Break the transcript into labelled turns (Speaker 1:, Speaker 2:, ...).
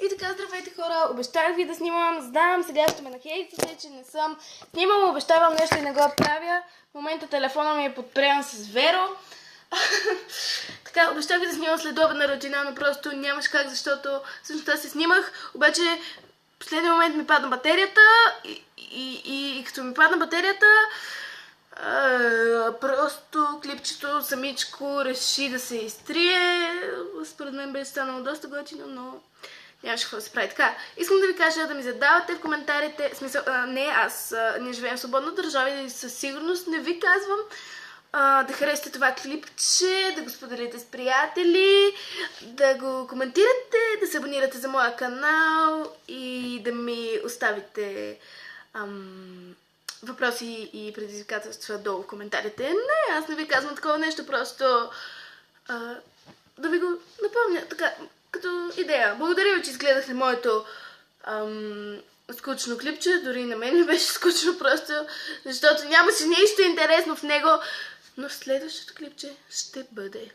Speaker 1: И така, здравейте хора, обещах ви да снимам, знам, сега ще ме нахейтите, че не съм снимала, обещавам нещо и не го правя. В момента телефона ми е подпрян с Веро. Така, обещах ви да снимам следобедна рутина, но просто нямаш как, защото всъщност аз се снимах, обаче в последния момент ми падна батерията и като ми падна батерията, просто клипчето самичко реши да се изтрие. Според мен беше станало доста готино, но нямаше какво да се прави. Така, искам да ви кажа да ми задавате в коментарите, смисъл, ние живеем в свободна държава и със сигурност не ви казвам да харесате това клипче, да го споделите с приятели, да го коментирате, да се абонирате за моя канал и да ми оставите въпроси и предизвикателства долу в коментарите. Не, аз не ви казвам такова нещо, просто да ви го напомня, така, като идея. Благодаря ви, че изгледахте моето скучно клипче, дори на мен ми беше скучно просто, защото нямаше нищо интересно в него, но следващото клипче ще бъде